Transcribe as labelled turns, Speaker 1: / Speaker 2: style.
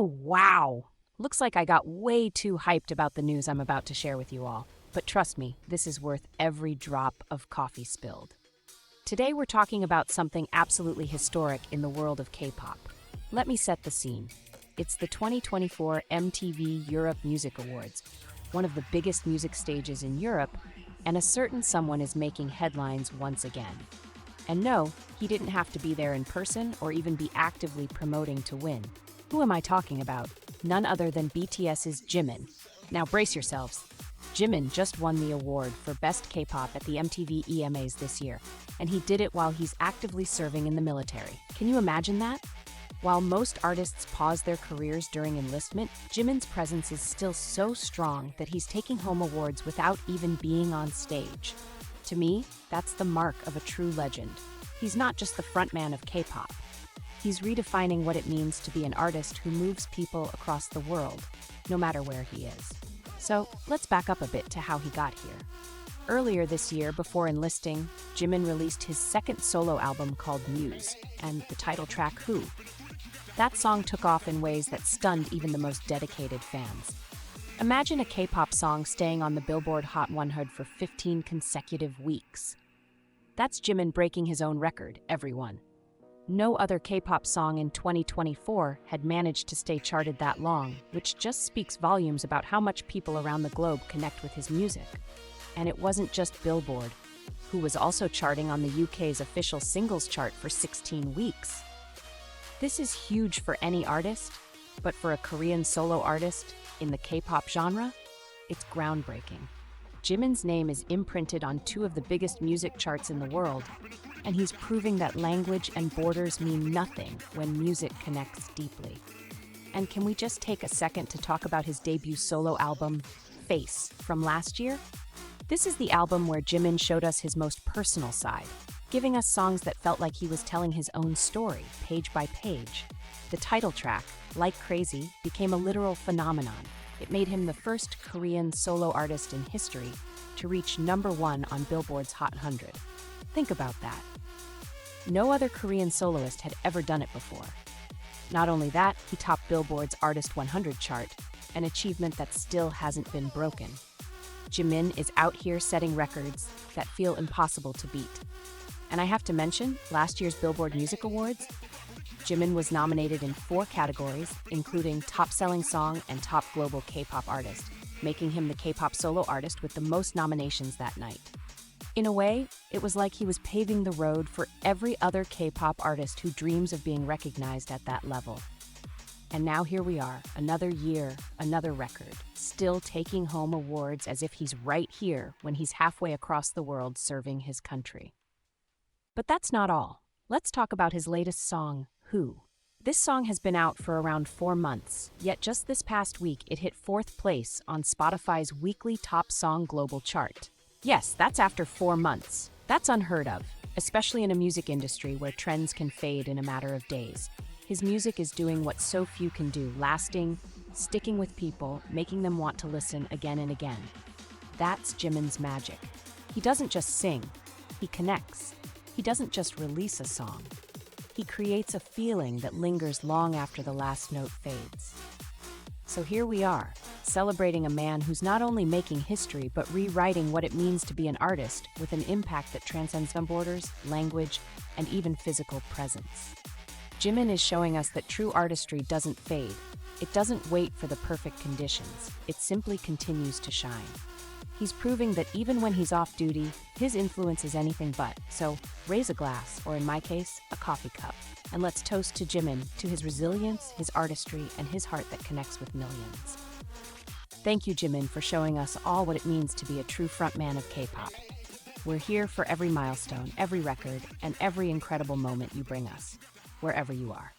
Speaker 1: wow! Looks like I got way too hyped about the news I'm about to share with you all. But trust me, this is worth every drop of coffee spilled. Today we're talking about something absolutely historic in the world of K-pop. Let me set the scene. It's the 2024 MTV Europe Music Awards, one of the biggest music stages in Europe, and a certain someone is making headlines once again. And no, he didn't have to be there in person or even be actively promoting to win. Who am I talking about? None other than BTS's Jimin. Now brace yourselves. Jimin just won the award for Best K-Pop at the MTV EMAs this year, and he did it while he's actively serving in the military. Can you imagine that? While most artists pause their careers during enlistment, Jimin's presence is still so strong that he's taking home awards without even being on stage. To me, that's the mark of a true legend. He's not just the frontman of K-pop. He's redefining what it means to be an artist who moves people across the world, no matter where he is. So let's back up a bit to how he got here. Earlier this year, before enlisting, Jimin released his second solo album called Muse, and the title track Who. That song took off in ways that stunned even the most dedicated fans. Imagine a K-pop song staying on the Billboard Hot 100 for 15 consecutive weeks. That's Jimin breaking his own record, everyone. No other K-pop song in 2024 had managed to stay charted that long, which just speaks volumes about how much people around the globe connect with his music. And it wasn't just Billboard, who was also charting on the UK's official singles chart for 16 weeks. This is huge for any artist, but for a Korean solo artist in the K-pop genre, it's groundbreaking. Jimin's name is imprinted on two of the biggest music charts in the world, and he's proving that language and borders mean nothing when music connects deeply. And can we just take a second to talk about his debut solo album, Face, from last year? This is the album where Jimin showed us his most personal side, giving us songs that felt like he was telling his own story, page by page. The title track, Like Crazy, became a literal phenomenon. It made him the first Korean solo artist in history to reach #1 on Billboard's Hot 100. Think about that. No other Korean soloist had ever done it before. Not only that, he topped Billboard's Artist 100 chart, an achievement that still hasn't been broken. Jimin is out here setting records that feel impossible to beat. And I have to mention, last year's Billboard Music Awards, Jimin was nominated in 4 categories, including Top Selling Song and Top Global K-Pop Artist, making him the K-pop solo artist with the most nominations that night. In a way, it was like he was paving the road for every other K-pop artist who dreams of being recognized at that level. And now here we are, another year, another record, still taking home awards as if he's right here when he's halfway across the world serving his country. But that's not all. Let's talk about his latest song, Who. This song has been out for around 4 months, yet just this past week it hit 4th place on Spotify's weekly Top Song Global chart. Yes, that's after 4 months. That's unheard of, especially in a music industry where trends can fade in a matter of days. His music is doing what so few can do, lasting, sticking with people, making them want to listen again and again. That's Jimin's magic. He doesn't just sing, he connects. He doesn't just release a song. He creates a feeling that lingers long after the last note fades. So here we are, celebrating a man who's not only making history but rewriting what it means to be an artist with an impact that transcends borders, language, and even physical presence. Jimin is showing us that true artistry doesn't fade. It doesn't wait for the perfect conditions. It simply continues to shine. He's proving that even when he's off duty, his influence is anything but. So raise a glass, or in my case, a coffee cup, and let's toast to Jimin, to his resilience, his artistry, and his heart that connects with millions. Thank you, Jimin, for showing us all what it means to be a true frontman of K-pop. We're here for every milestone, every record, and every incredible moment you bring us, wherever you are.